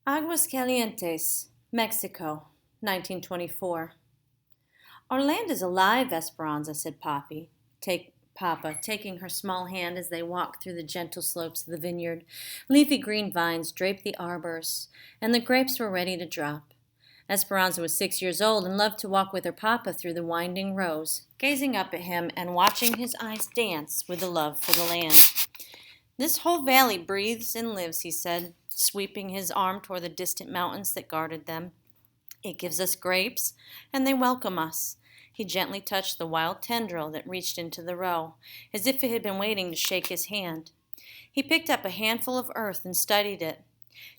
Aguascalientes, Mexico, 1924. Our land is alive, Esperanza, said Papa, taking her small hand as they walked through the gentle slopes of the vineyard. Leafy green vines draped the arbors, and the grapes were ready to drop. Esperanza was 6 years old and loved to walk with her papa through the winding rows, gazing up at him and watching his eyes dance with the love for the land. This whole valley breathes and lives, he said, sweeping his arm toward the distant mountains that guarded them. It gives us grapes, and they welcome us. He gently touched the wild tendril that reached into the row, as if it had been waiting to shake his hand. He picked up a handful of earth and studied it.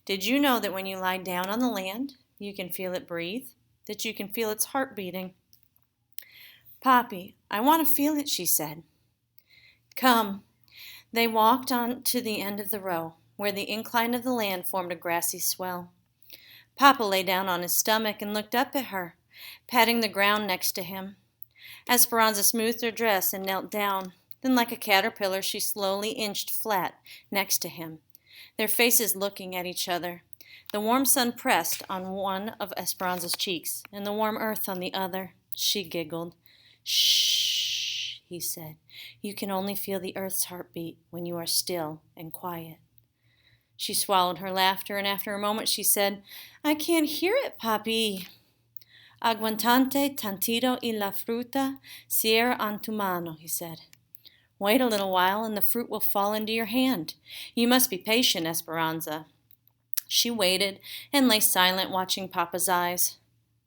Did you know that when you lie down on the land, you can feel it breathe? That you can feel its heart beating? Papi, I want to feel it, she said. Come. They walked on to the end of the row, where the incline of the land formed a grassy swell. Papa lay down on his stomach and looked up at her, patting the ground next to him. Esperanza smoothed her dress and knelt down. Then, like a caterpillar, she slowly inched flat next to him, their faces looking at each other. The warm sun pressed on one of Esperanza's cheeks, and the warm earth on the other. She giggled. Shh, he said. You can only feel the earth's heartbeat when you are still and quiet. She swallowed her laughter, and after a moment she said, I can't hear it, Papi. Aguantante tantito y la fruta cierra en tu mano, he said. Wait a little while, and the fruit will fall into your hand. You must be patient, Esperanza. She waited and lay silent, watching Papa's eyes.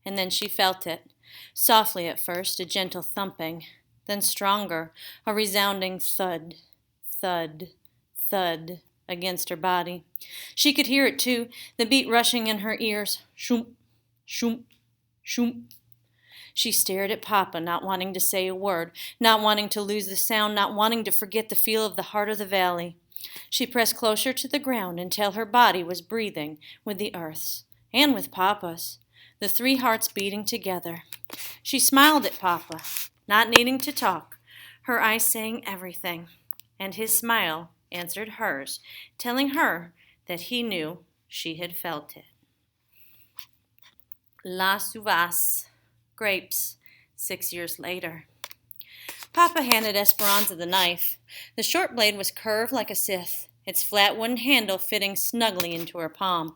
And then she felt it. Softly at first, a gentle thumping. Then stronger, a resounding thud, thud, thud against her body. She could hear it too, the beat rushing in her ears. Shoomp, shoomp, shoomp. She stared at Papa, not wanting to say a word, not wanting to lose the sound, not wanting to forget the feel of the heart of the valley. She pressed closer to the ground until her body was breathing with the earth's and with Papa's, the three hearts beating together. She smiled at Papa, not needing to talk, her eyes saying everything, and his smile answered hers, telling her that he knew she had felt it. Las uvas, grapes, 6 years later. Papa handed Esperanza the knife. The short blade was curved like a scythe, its flat wooden handle fitting snugly into her palm.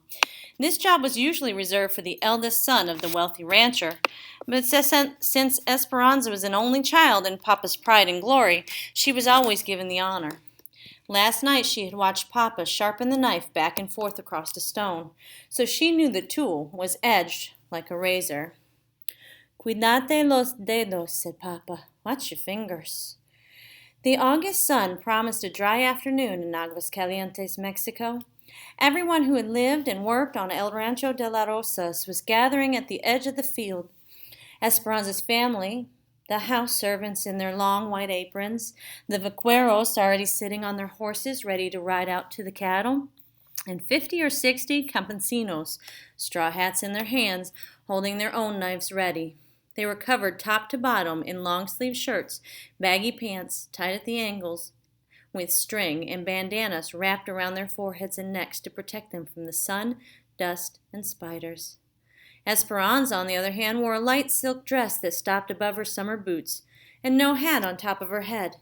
This job was usually reserved for the eldest son of the wealthy rancher, but since Esperanza was an only child and Papa's pride and glory, she was always given the honor. Last night she had watched Papa sharpen the knife back and forth across a stone, so she knew the tool was edged like a razor. Cuidate los dedos, said Papa. Watch your fingers. The August sun promised a dry afternoon in Aguascalientes, Mexico. Everyone who had lived and worked on El Rancho de las Rosas was gathering at the edge of the field. Esperanza's family, the house servants in their long white aprons, the vaqueros already sitting on their horses ready to ride out to the cattle, and 50 or 60 campesinos, straw hats in their hands, holding their own knives ready. They were covered top to bottom in long-sleeved shirts, baggy pants tied at the ankles with string, and bandanas wrapped around their foreheads and necks to protect them from the sun, dust, and spiders. Esperanza, on the other hand, wore a light silk dress that stopped above her summer boots, and no hat on top of her head.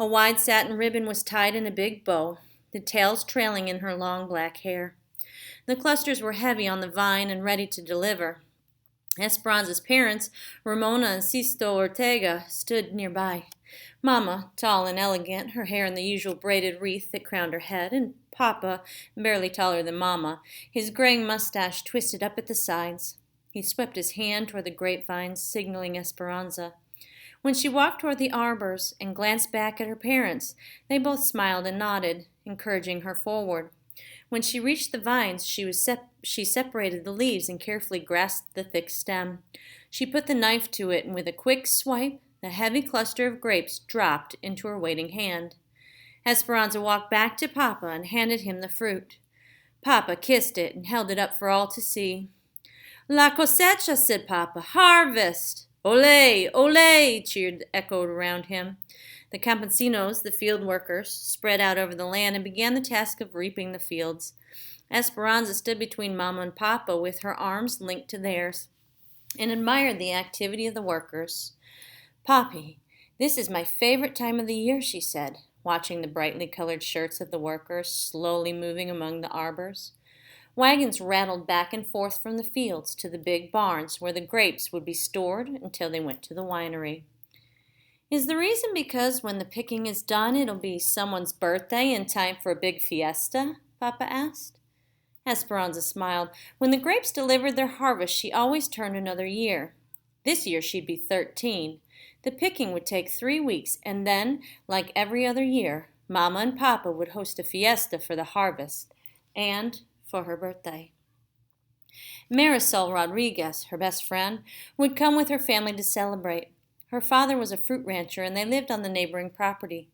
A wide satin ribbon was tied in a big bow, the tails trailing in her long black hair. The clusters were heavy on the vine and ready to deliver. Esperanza's parents, Ramona and Sisto Ortega, stood nearby. Mama, tall and elegant, her hair in the usual braided wreath that crowned her head, and Papa, barely taller than Mama, his graying mustache twisted up at the sides. He swept his hand toward the grapevines, signaling Esperanza. When she walked toward the arbors and glanced back at her parents, they both smiled and nodded, encouraging her forward. When she reached the vines, she separated the leaves and carefully grasped the thick stem. She put the knife to it, and with a quick swipe, the heavy cluster of grapes dropped into her waiting hand. Esperanza walked back to Papa and handed him the fruit. Papa kissed it and held it up for all to see. La cosecha, said Papa. Harvest! Ole! Ole! Cheered echoed around him. The campesinos, the field workers, spread out over the land and began the task of reaping the fields. Esperanza stood between Mama and Papa with her arms linked to theirs and admired the activity of the workers. "Poppy, this is my favorite time of the year," she said, watching the brightly colored shirts of the workers slowly moving among the arbors. Wagons rattled back and forth from the fields to the big barns where the grapes would be stored until they went to the winery. "Is the reason because when the picking is done it'll be someone's birthday in time for a big fiesta?" Papa asked. Esperanza smiled. When the grapes delivered their harvest, she always turned another year. This year she'd be 13. The picking would take 3 weeks, and then, like every other year, Mama and Papa would host a fiesta for the harvest and for her birthday. Marisol Rodriguez, her best friend, would come with her family to celebrate. Her father was a fruit rancher, and they lived on the neighboring property.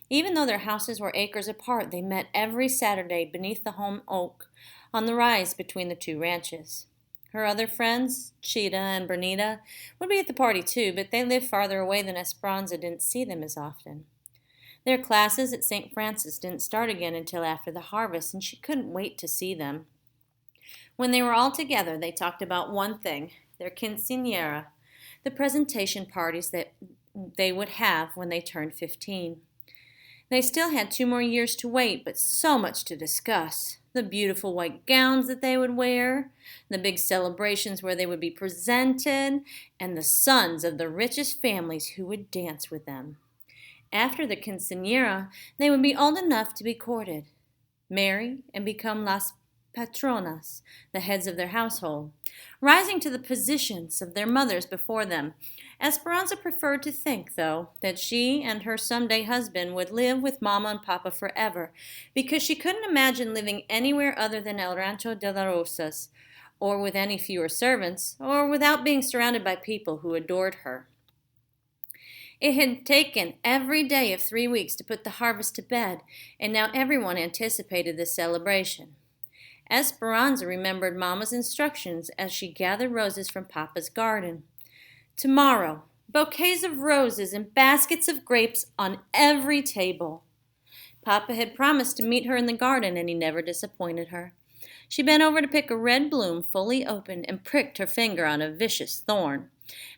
Even though their houses were acres apart, they met every Saturday beneath the home oak on the rise between the two ranches. Her other friends, Cheetah and Bernita, would be at the party too, but they lived farther away than Esperanza didn't see them as often. Their classes at St. Francis didn't start again until after the harvest, and she couldn't wait to see them. When they were all together, they talked about one thing, their quinceañera, the presentation parties that they would have when they turned 15. They still had 2 more years to wait, but so much to discuss. The beautiful white gowns that they would wear, the big celebrations where they would be presented, and the sons of the richest families who would dance with them. After the quinceañera, they would be old enough to be courted, marry, and become las patronas, the heads of their household, rising to the positions of their mothers before them. Esperanza preferred to think, though, that she and her someday husband would live with Mama and Papa forever, because she couldn't imagine living anywhere other than El Rancho de las Rosas, or with any fewer servants, or without being surrounded by people who adored her. It had taken every day of 3 weeks to put the harvest to bed, and now everyone anticipated the celebration. Esperanza remembered Mama's instructions as she gathered roses from Papa's garden. Tomorrow, bouquets of roses and baskets of grapes on every table. Papa had promised to meet her in the garden, and he never disappointed her. She bent over to pick a red bloom fully opened and pricked her finger on a vicious thorn.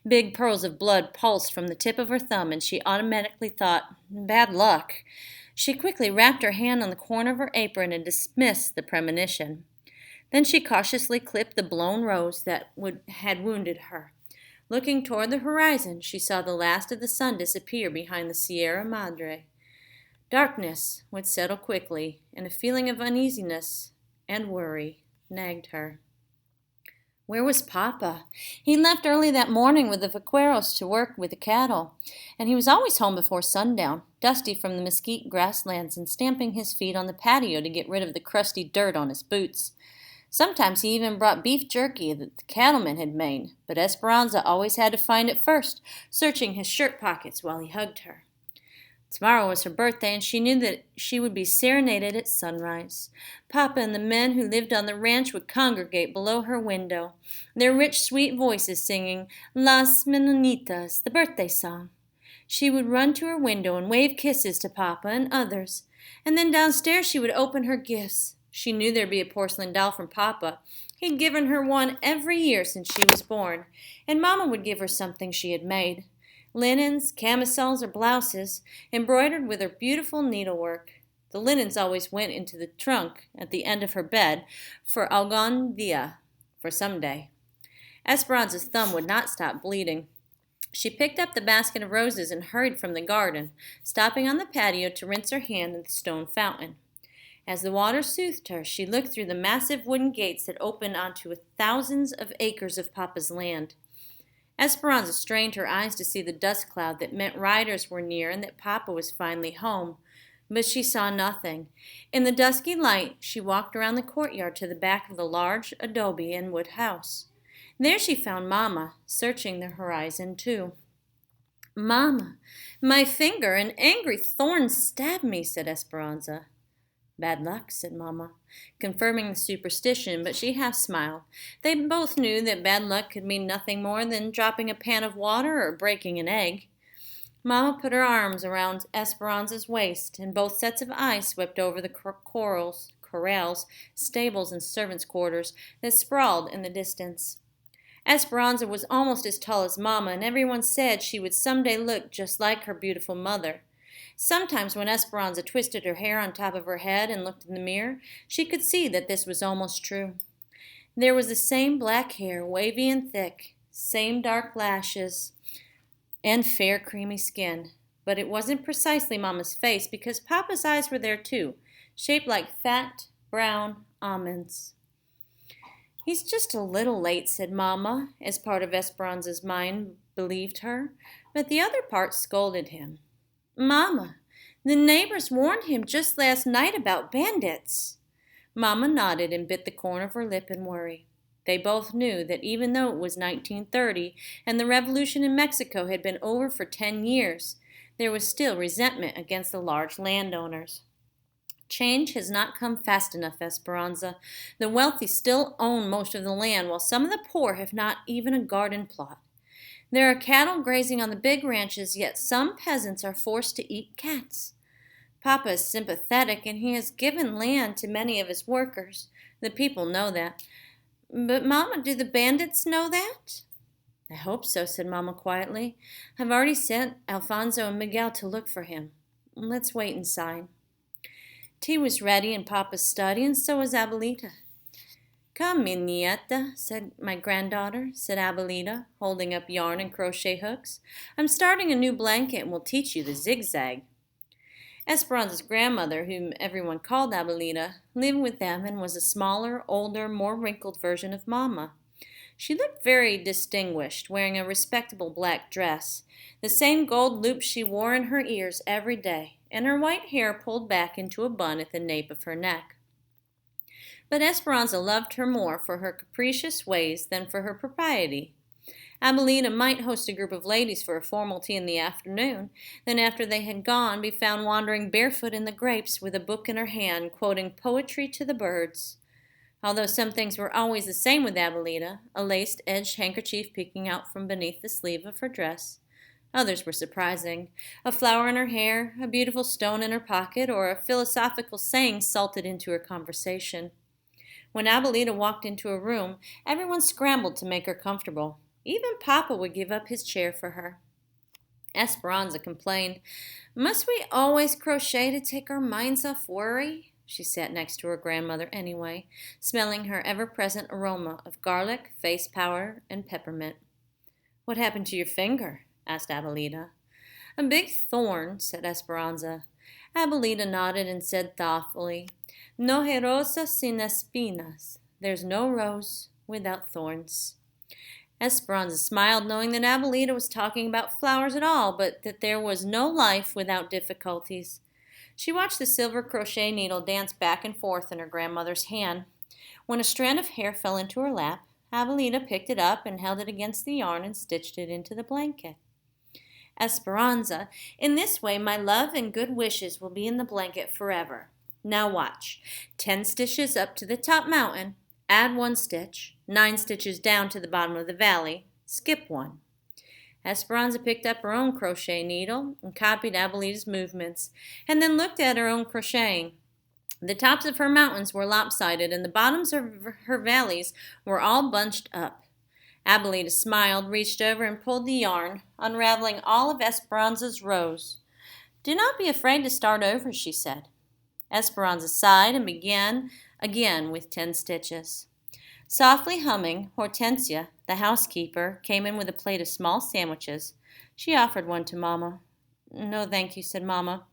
Big pearls of blood pulsed from the tip of her thumb, and she automatically thought, "Bad luck." She quickly wrapped her hand on the corner of her apron and dismissed the premonition. Then she cautiously clipped the blown rose that had wounded her. Looking toward the horizon, she saw the last of the sun disappear behind the Sierra Madre. Darkness would settle quickly, and a feeling of uneasiness and worry nagged her. Where was Papa? He left early that morning with the vaqueros to work with the cattle, and he was always home before sundown, dusty from the mesquite grasslands and stamping his feet on the patio to get rid of the crusty dirt on his boots. Sometimes he even brought beef jerky that the cattleman had made, but Esperanza always had to find it first, searching his shirt pockets while he hugged her. Tomorrow was her birthday, and she knew that she would be serenaded at sunrise. Papa and the men who lived on the ranch would congregate below her window, their rich, sweet voices singing Las Menonitas, the birthday song. She would run to her window and wave kisses to Papa and others, and then downstairs she would open her gifts. She knew there'd be a porcelain doll from Papa. He'd given her one every year since she was born, and Mama would give her something she had made. Linens, camisoles, or blouses, embroidered with her beautiful needlework. The linens always went into the trunk at the end of her bed for algún día, for someday. Esperanza's thumb would not stop bleeding. She picked up the basket of roses and hurried from the garden, stopping on the patio to rinse her hand in the stone fountain. As the water soothed her, she looked through the massive wooden gates that opened onto thousands of acres of Papa's land. Esperanza strained her eyes to see the dust cloud that meant riders were near and that Papa was finally home, but she saw nothing. In the dusky light, she walked around the courtyard to the back of the large adobe and wood house. There she found Mama, searching the horizon too. "Mama, my finger, an angry thorn stabbed me," said Esperanza. "Bad luck," said Mama, confirming the superstition, but she half smiled. They both knew that bad luck could mean nothing more than dropping a pan of water or breaking an egg. Mama put her arms around Esperanza's waist, and both sets of eyes swept over the corrals, stables, and servants' quarters that sprawled in the distance. Esperanza was almost as tall as Mama, and everyone said she would someday look just like her beautiful mother. Sometimes when Esperanza twisted her hair on top of her head and looked in the mirror, she could see that this was almost true. There was the same black hair, wavy and thick, same dark lashes, and fair creamy skin. But it wasn't precisely Mama's face, because Papa's eyes were there too, shaped like fat, brown almonds. "He's just a little late," said Mama, as part of Esperanza's mind believed her, but the other part scolded him. "Mama, the neighbors warned him just last night about bandits." Mama nodded and bit the corner of her lip in worry. They both knew that even though it was 1930 and the revolution in Mexico had been over for 10 years, there was still resentment against the large landowners. "Change has not come fast enough, Esperanza. The wealthy still own most of the land, while some of the poor have not even a garden plot. There are cattle grazing on the big ranches, yet some peasants are forced to eat cats. Papa is sympathetic, and he has given land to many of his workers. The people know that. But, Mama, do the bandits know that?" "I hope so," said Mama quietly. "I've already sent Alfonso and Miguel to look for him. Let's wait inside." Tea was ready in Papa's study, and so was Abuelita. "Come, mi nieta," said my granddaughter, said Abuelita, holding up yarn and crochet hooks. "I'm starting a new blanket and will teach you the zigzag." Esperanza's grandmother, whom everyone called Abuelita, lived with them and was a smaller, older, more wrinkled version of Mama. She looked very distinguished, wearing a respectable black dress, the same gold loops she wore in her ears every day, and her white hair pulled back into a bun at the nape of her neck. But Esperanza loved her more for her capricious ways than for her propriety. Abuelita might host a group of ladies for a formal tea in the afternoon, then after they had gone be found wandering barefoot in the grapes with a book in her hand, quoting poetry to the birds. Although some things were always the same with Abuelita, a laced-edged handkerchief peeking out from beneath the sleeve of her dress, others were surprising. A flower in her hair, a beautiful stone in her pocket, or a philosophical saying salted into her conversation. When Abuelita walked into a room, everyone scrambled to make her comfortable. Even Papa would give up his chair for her. Esperanza complained, "Must we always crochet to take our minds off worry?" She sat next to her grandmother anyway, smelling her ever-present aroma of garlic, face powder, and peppermint. "What happened to your finger?" asked Abuelita. "A big thorn," said Esperanza. Abuelita nodded and said thoughtfully, "No hay rosa sin espinas." There's no rose without thorns. Esperanza smiled, knowing that Abuelita was talking about flowers at all, but that there was no life without difficulties. She watched the silver crochet needle dance back and forth in her grandmother's hand. When a strand of hair fell into her lap, Abuelita picked it up and held it against the yarn and stitched it into the blanket. "Esperanza, in this way my love and good wishes will be in the blanket forever. Now watch. 10 stitches up to the top mountain. Add 1 stitch, 9 stitches down to the bottom of the valley, skip 1. Esperanza picked up her own crochet needle and copied Abuelita's movements, and then looked at her own crocheting. The tops of her mountains were lopsided, and the bottoms of her valleys were all bunched up. Abuelita smiled, reached over, and pulled the yarn, unraveling all of Esperanza's rows. "Do not be afraid to start over," she said. Esperanza sighed and began again with 10 stitches. Softly humming, Hortensia, the housekeeper, came in with a plate of small sandwiches. She offered one to Mama. "No, thank you," said Mama.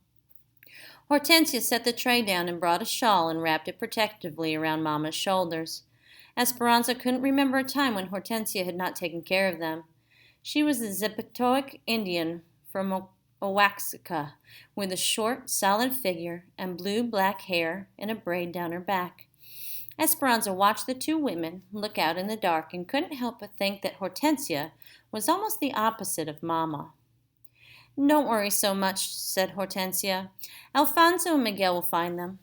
Hortensia set the tray down and brought a shawl and wrapped it protectively around Mama's shoulders. Esperanza couldn't remember a time when Hortensia had not taken care of them. She was a Zapatoic Indian from Oaxaca, with a short, solid figure and blue-black hair and a braid down her back. Esperanza watched the 2 women look out in the dark and couldn't help but think that Hortensia was almost the opposite of Mama. "Don't worry so much," said Hortensia. "Alfonso and Miguel will find them."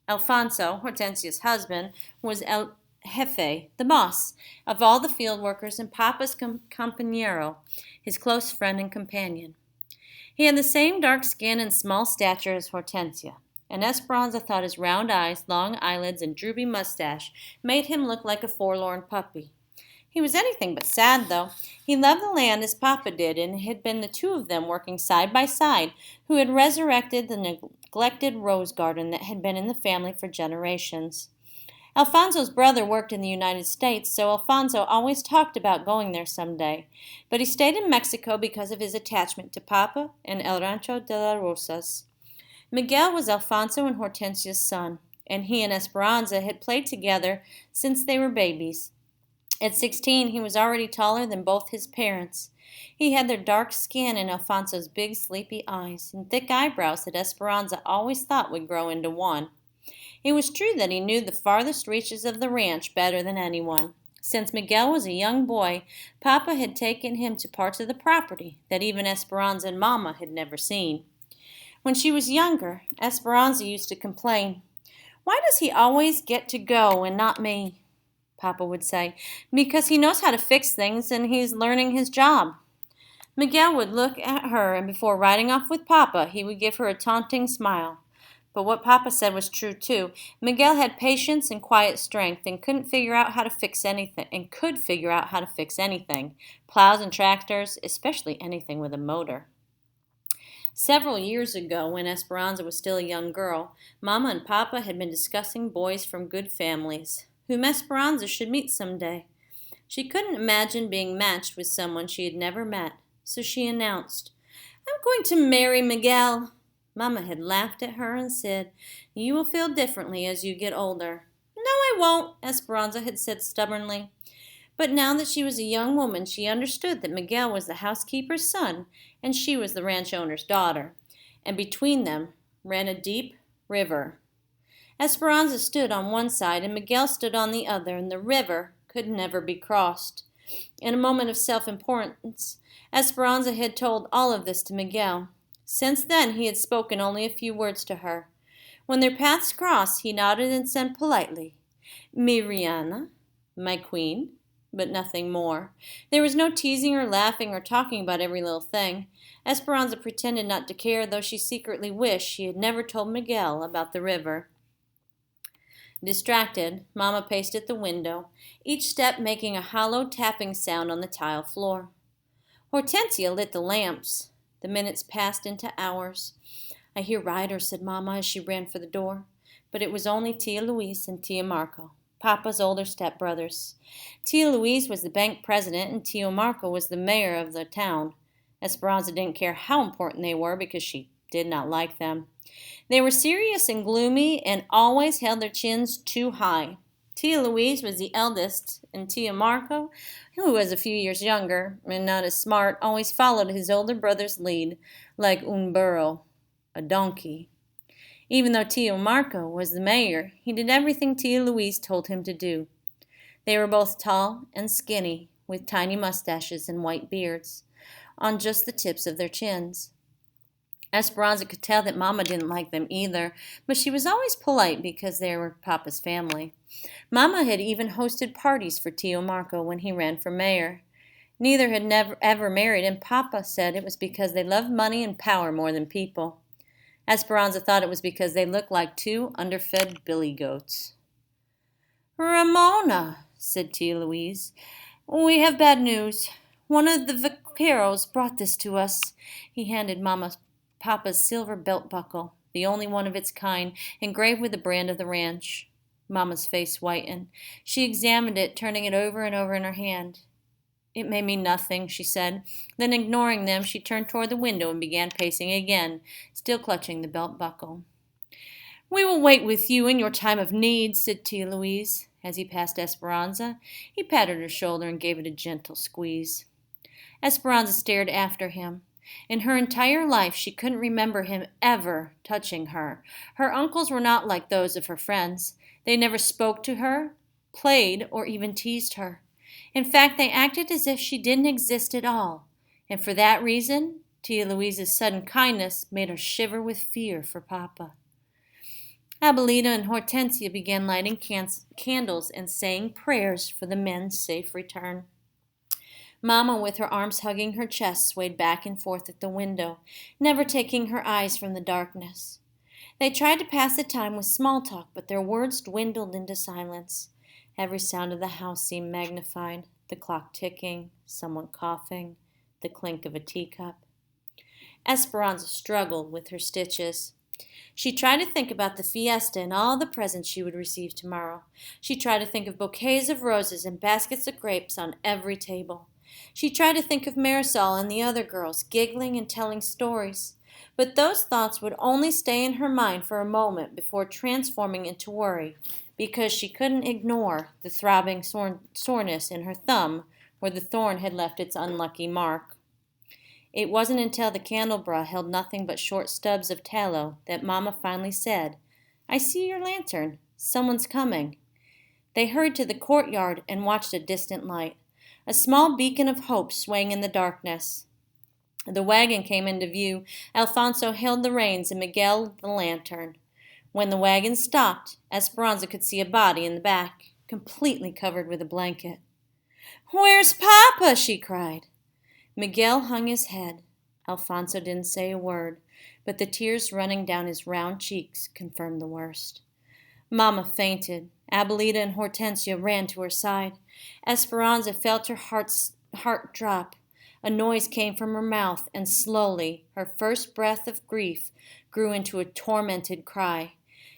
Alfonso, Hortensia's husband, was El Jefe, the boss, of all the field workers and Papa's compañero, his close friend and companion. He had the same dark skin and small stature as Hortensia, and Esperanza thought his round eyes, long eyelids, and droopy mustache made him look like a forlorn puppy. He was anything but sad, though. He loved the land as Papa did, and it had been the two of them working side by side who had resurrected the neglected rose garden that had been in the family for generations. Alfonso's brother worked in the United States, so Alfonso always talked about going there someday. But he stayed in Mexico because of his attachment to Papa and El Rancho de las Rosas. Miguel was Alfonso and Hortensia's son, and he and Esperanza had played together since they were babies. At 16, he was already taller than both his parents. He had their dark skin and Alfonso's big, sleepy eyes, and thick eyebrows that Esperanza always thought would grow into one. It was true that he knew the farthest reaches of the ranch better than anyone. Since Miguel was a young boy, Papa had taken him to parts of the property that even Esperanza and Mama had never seen. When she was younger, Esperanza used to complain, "Why does he always get to go and not me?" Papa would say, "Because he knows how to fix things and he's learning his job." Miguel would look at her, and before riding off with Papa, he would give her a taunting smile. But what Papa said was true, too. Miguel had patience and quiet strength and could figure out how to fix anything. Plows and tractors, especially anything with a motor. Several years ago, when Esperanza was still a young girl, Mama and Papa had been discussing boys from good families, whom Esperanza should meet someday. She couldn't imagine being matched with someone she had never met, so she announced, "I'm going to marry Miguel." Mama had laughed at her and said, "You will feel differently as you get older." "No, I won't," Esperanza had said stubbornly. But now that she was a young woman, she understood that Miguel was the housekeeper's son and she was the ranch owner's daughter, and between them ran a deep river. Esperanza stood on one side and Miguel stood on the other, and the river could never be crossed. In a moment of self-importance, Esperanza had told all of this to Miguel. Since then, he had spoken only a few words to her. When their paths crossed, he nodded and said politely, "Mi reina," my queen, but nothing more. There was no teasing or laughing or talking about every little thing. Esperanza pretended not to care, though she secretly wished she had never told Miguel about the river. Distracted, Mama paced at the window, each step making a hollow tapping sound on the tile floor. Hortensia lit the lamps. The minutes passed into hours. "I hear riders," said Mama as she ran for the door. But it was only Tia Louise and Tia Marco, Papa's older stepbrothers. Tia Louise was the bank president and Tio Marco was the mayor of the town. Esperanza didn't care how important they were because she did not like them. They were serious and gloomy and always held their chins too high. Tia Louise was the eldest, and Tio Marco, who was a few years younger and not as smart, always followed his older brother's lead like un burro, a donkey. Even though Tio Marco was the mayor, he did everything Tia Louise told him to do. They were both tall and skinny, with tiny mustaches and white beards on just the tips of their chins. Esperanza could tell that Mama didn't like them either, but she was always polite because they were Papa's family. Mama had even hosted parties for Tio Marco when he ran for mayor. Neither had ever married, and Papa said it was because they loved money and power more than people. Esperanza thought it was because they looked like two underfed billy goats. "Ramona," said Tia Louise, "we have bad news. One of the vaqueros brought this to us." He handed Papa's silver belt buckle, the only one of its kind, engraved with the brand of the ranch. Mama's face whitened. She examined it, turning it over and over in her hand. "It may mean nothing," she said. Then, ignoring them, she turned toward the window and began pacing again, still clutching the belt buckle. "We will wait with you in your time of need," said Tia Louise. As he passed Esperanza, he patted her shoulder and gave it a gentle squeeze. Esperanza stared after him. In her entire life, she couldn't remember him ever touching her. Her uncles were not like those of her friends. They never spoke to her, played, or even teased her. In fact, they acted as if she didn't exist at all. And for that reason, Tia Louise's sudden kindness made her shiver with fear for Papa. Abuelita and Hortensia began lighting candles and saying prayers for the men's safe return. Mama, with her arms hugging her chest, swayed back and forth at the window, never taking her eyes from the darkness. They tried to pass the time with small talk, but their words dwindled into silence. Every sound of the house seemed magnified, the clock ticking, someone coughing, the clink of a teacup. Esperanza struggled with her stitches. She tried to think about the fiesta and all the presents she would receive tomorrow. She tried to think of bouquets of roses and baskets of grapes on every table. She tried to think of Marisol and the other girls, giggling and telling stories. But those thoughts would only stay in her mind for a moment before transforming into worry, because she couldn't ignore the throbbing soreness in her thumb where the thorn had left its unlucky mark. It wasn't until the candelabra held nothing but short stubs of tallow that Mama finally said, "I see your lantern. Someone's coming." They hurried to the courtyard and watched a distant light, a small beacon of hope swaying in the darkness. The wagon came into view. Alfonso held the reins and Miguel the lantern. When the wagon stopped, Esperanza could see a body in the back, completely covered with a blanket. "Where's Papa?" she cried. Miguel hung his head. Alfonso didn't say a word, but the tears running down his round cheeks confirmed the worst. Mama fainted. Abuelita and Hortensia ran to her side. Esperanza felt her heart drop. A noise came from her mouth, and slowly her first breath of grief grew into a tormented cry.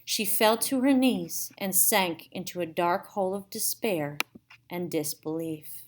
She fell to her knees and sank into a dark hole of despair and disbelief.